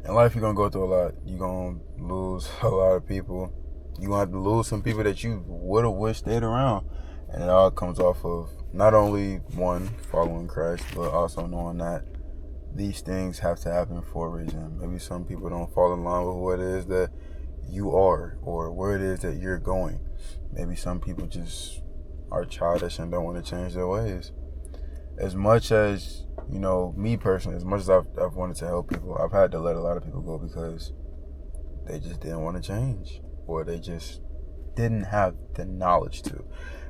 In life, you're going to go through a lot. You're going to lose a lot of people. You're going to have to lose some people that you would have wished stayed around. And it all comes off of not only, one, following Christ, but also knowing that these things have to happen for a reason. Maybe some people don't fall in line with what it is that you are or where it is that you're going. Maybe some people just are childish and don't want to change their ways. As much as, me personally, as much as I've wanted to help people, I've had to let a lot of people go because they just didn't want to change, or they just didn't have the knowledge to,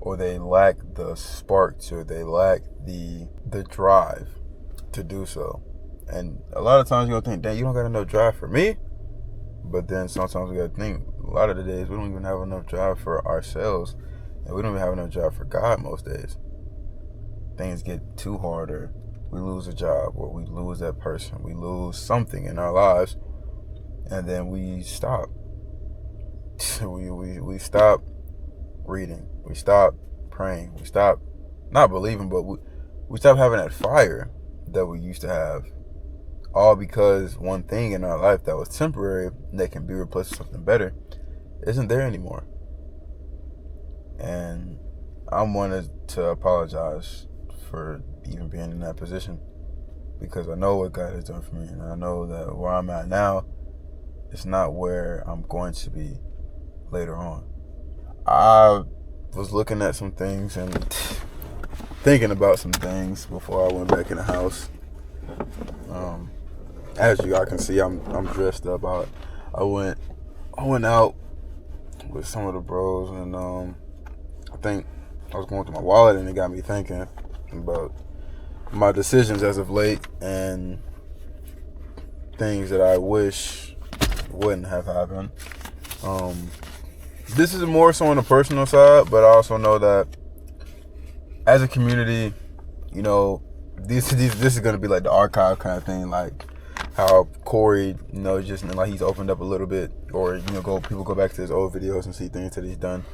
or they lacked the spark to, they lacked the drive to do so. And a lot of times you're going to think, dang, you don't got enough drive for me. But then sometimes we got to think, a lot of the days we don't even have enough drive for ourselves. And we don't even have enough drive for God most days. Things get too hard, or we lose a job, or we lose that person. We lose something in our lives. And then we stop. We stop reading. We stop praying. We stop not believing, but we stop having that fire that we used to have. All because one thing in our life that was temporary and that can be replaced with something better isn't there anymore. And I wanted to apologize for even being in that position, because I know what God has done for me, and I know that where I'm at now is not where I'm going to be later on. I was looking at some things and thinking about some things before I went back in the house. As you all can see, I'm dressed up. I went out with some of the bros, and I think I was going through my wallet, and it got me thinking about my decisions as of late and things that I wish wouldn't have happened. This is more so on the personal side, but I also know that as a community, this is gonna be like the archive kind of thing, like how Corey, just like he's opened up a little bit, or people go back to his old videos and see things that he's done.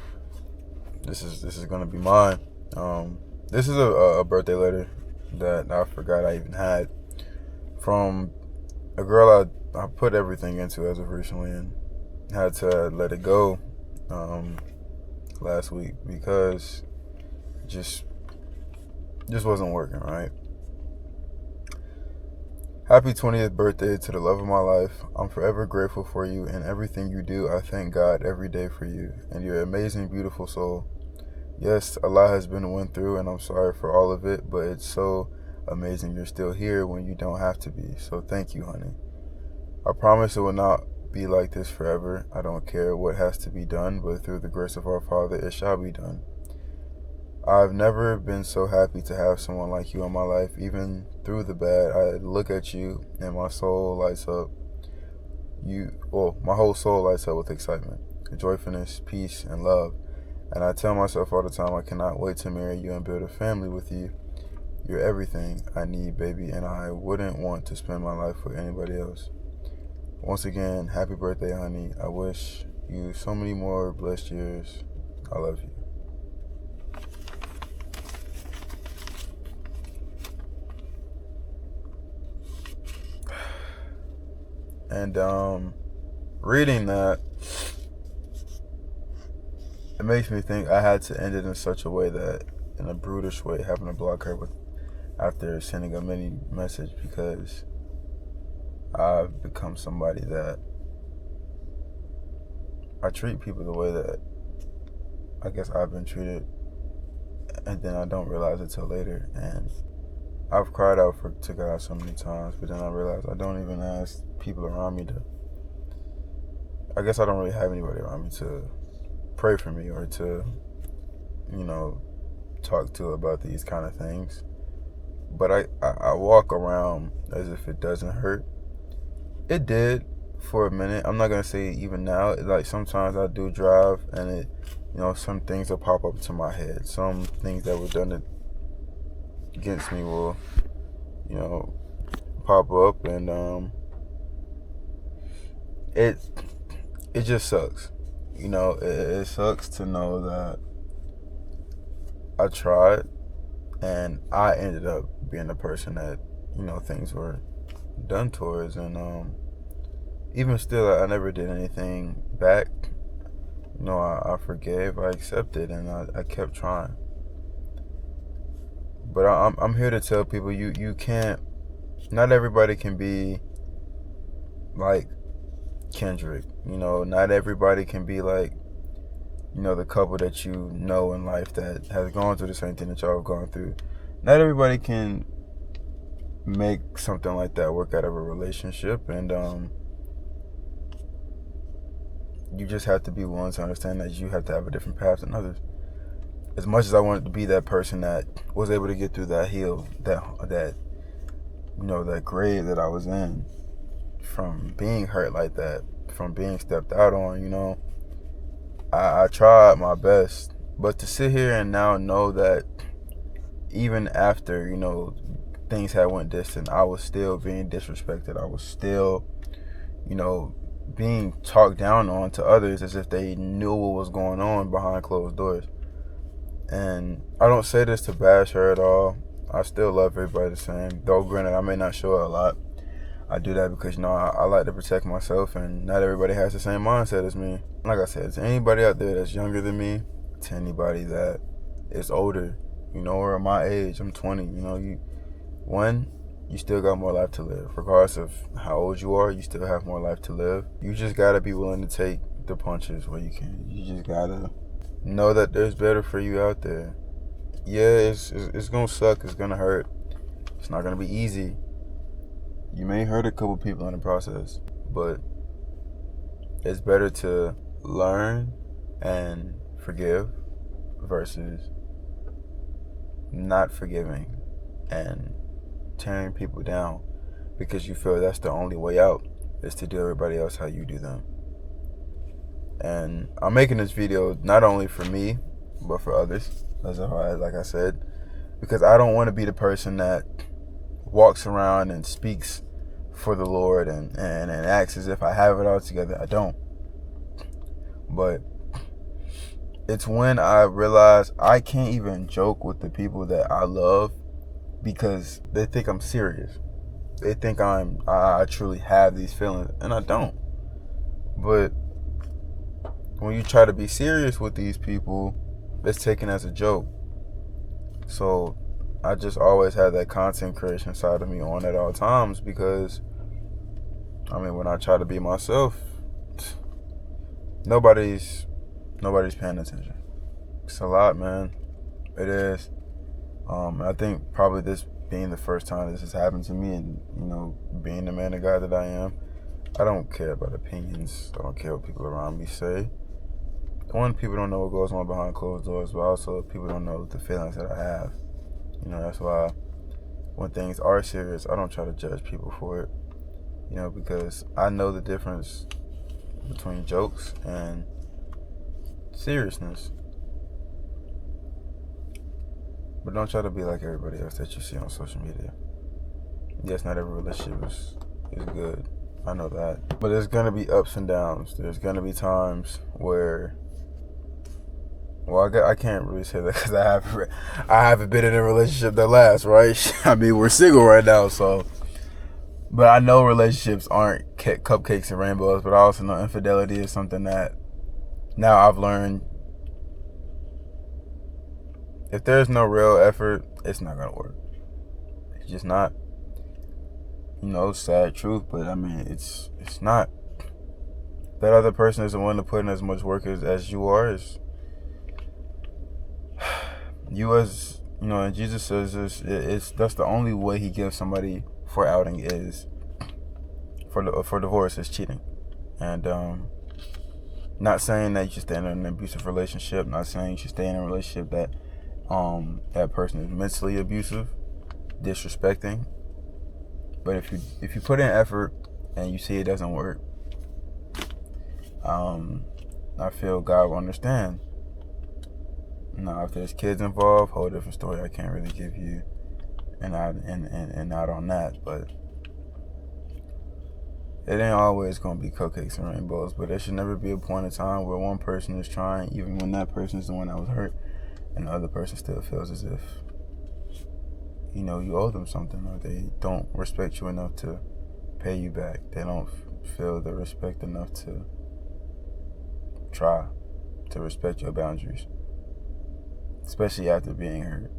This is gonna be mine. This is a birthday letter that I forgot I even had from a girl I put everything into as of recently, and had to let it go last week because just wasn't working right. Happy 20th birthday to the love of my life. I'm forever grateful for you and everything you do. I thank God every day for you and your amazing, beautiful soul. Yes, a lot has been went through, and I'm sorry for all of it, but it's so amazing you're still here when you don't have to be. So thank you, honey. I promise it will not be like this forever. I don't care what has to be done, but through the grace of our Father, it shall be done. I've never been so happy to have someone like you in my life. Even through the bad, I look at you and my soul lights up. My whole soul lights up with excitement, joyfulness, peace, and love. And I tell myself all the time, I cannot wait to marry you and build a family with you. You're everything I need, baby, and I wouldn't want to spend my life with anybody else. Once again, happy birthday, honey. I wish you so many more blessed years. I love you. And reading that, it makes me think I had to end it in such a way that, in a brutish way, having to block her after sending a mini message, because I've become somebody that I treat people the way that I guess I've been treated, and then I don't realize it till later. And I've cried out to God so many times, but then I realized I don't even ask people around me to. I guess I don't really have anybody around me to pray for me or to, talk to about these kind of things. But I walk around as if it doesn't hurt. It did for a minute. I'm not gonna say even now. Like sometimes I do drive, and it, some things will pop up to my head. Some things that were done against me will, pop up, and it just sucks. It sucks to know that I tried, and I ended up being the person that things were done towards, and even still, I never did anything back. You know, I forgave, I accepted, and I kept trying. But I'm here to tell people you can't. Not everybody can be like Kendrick. You know, not everybody can be like, you know, the couple that you know in life that has gone through the same thing that y'all have gone through. Not everybody can make something like that work out of a relationship, and you just have to be willing to understand that you have to have a different path than others. As much as I wanted to be that person that was able to get through that hill, that you know, that grave that I was in, from being hurt like that, from being stepped out on, you know, I tried my best. But to sit here and now know that even after, you know, things had went distant, I was still being disrespected. I was still, you know, being talked down on to others as if they knew what was going on behind closed doors. And I don't say this to bash her at all. I still love everybody the same. Though granted, I may not show it a lot. I do that because, you know, I like to protect myself, and not everybody has the same mindset as me. Like I said, to anybody out there that's younger than me, to anybody that is older, you know, or my age, I'm 20, you know, you still got more life to live. Regardless of how old you are, you still have more life to live. You just gotta be willing to take the punches where you can. You just gotta know that there's better for you out there. Yeah, it's gonna suck, it's gonna hurt. It's not gonna be easy. You may hurt a couple people in the process, but it's better to learn and forgive versus not forgiving and tearing people down because you feel that's the only way out, is to do everybody else how you do them. And I'm making this video not only for me, but for others, like I said, because I don't want to be the person that walks around and speaks for the Lord and acts as if I have it all together. I don't. But it's when I realize I can't even joke with the people that I love because they think I'm serious. They think I truly have these feelings, and I don't. But when you try to be serious with these people, it's taken as a joke. So I just always have that content creation side of me on at all times, because I mean, when I try to be myself, nobody's paying attention. It's a lot, man. It is. I think probably this being the first time this has happened to me, and, you know, being the man of God that I am, I don't care about opinions. I don't care what people around me say. One, people don't know what goes on behind closed doors, but also people don't know the feelings that I have. You know, that's why when things are serious, I don't try to judge people for it. You know, because I know the difference between jokes and seriousness. But don't try to be like everybody else that you see on social media. Yes, not every relationship is good. I know that. But there's going to be ups and downs. There's going to be times where, well, I can't really say that because I haven't been in a relationship that lasts, right? I mean, we're single right now, so. But I know relationships aren't cupcakes and rainbows, but I also know infidelity is something that now I've learned, if there's no real effort, it's not going to work. It's just not. You know, sad truth, but I mean, it's not. That other person isn't willing to put in as much work as you are. Is you, as you know, and Jesus says this, that's the only way he gives somebody for outing is for divorce is cheating. And not saying that you should stay in an abusive relationship, not saying you should stay in a relationship that that person is mentally abusive, disrespecting. But if you put in effort and you see it doesn't work, I feel God will understand. Now, if there's kids involved, whole different story. I can't really give you and not on that, but it ain't always gonna be cupcakes and rainbows. But there should never be a point in time where one person is trying, even when that person is the one that was hurt, and the other person still feels as if, you know, you owe them something, or they don't respect you enough to pay you back. They don't feel the respect enough to try to respect your boundaries, especially after being hurt.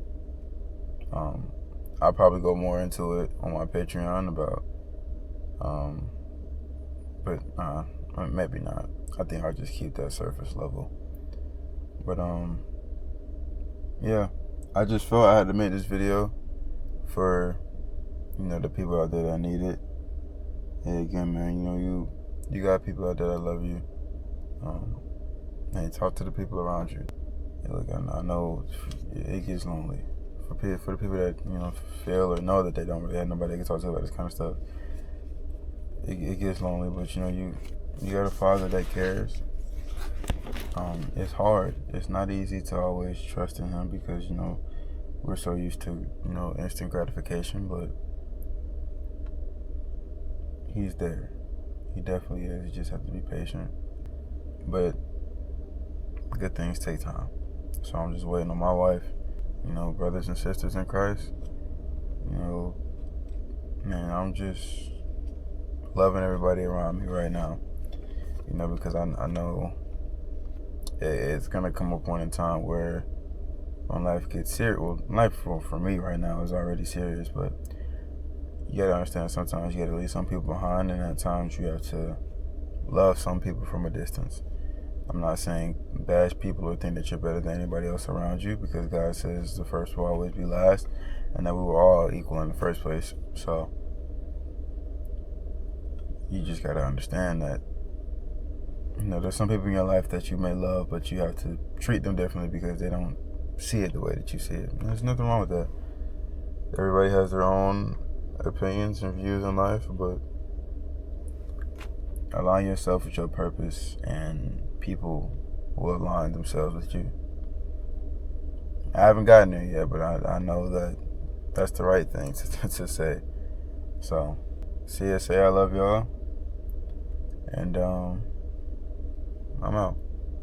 I'll probably go more into it on my Patreon about, but maybe not. I think I'll just keep that surface level. But yeah, I just felt I had to make this video for, the people out there that need it. Hey, again, man, you got people out there that love you. And talk to the people around you. Hey, look, I know it gets lonely for the people that feel or know that they don't really have nobody they can talk to about this kind of stuff. It gets lonely, but you got a father that cares. It's hard. It's not easy to always trust in him because we're so used to instant gratification, but he's there. He definitely is. You just have to be patient. But good things take time. So I'm just waiting on my wife. Brothers and sisters in Christ. Man, I'm just loving everybody around me right now. Because I know it's gonna come a point in time where when life gets serious. Well, life for me right now is already serious, but you gotta understand sometimes you gotta leave some people behind, and at times you have to love some people from a distance. I'm not saying bash people or think that you're better than anybody else around you, because God says the first will always be last, and that we were all equal in the first place. So you just gotta understand that there's some people in your life that you may love, but you have to treat them differently because they don't see it the way that you see it. And there's nothing wrong with that. Everybody has their own opinions and views in life, but align yourself with your purpose, and people will align themselves with you. I haven't gotten there yet, but I know that that's the right thing to say. So, say I love y'all, and I'm out.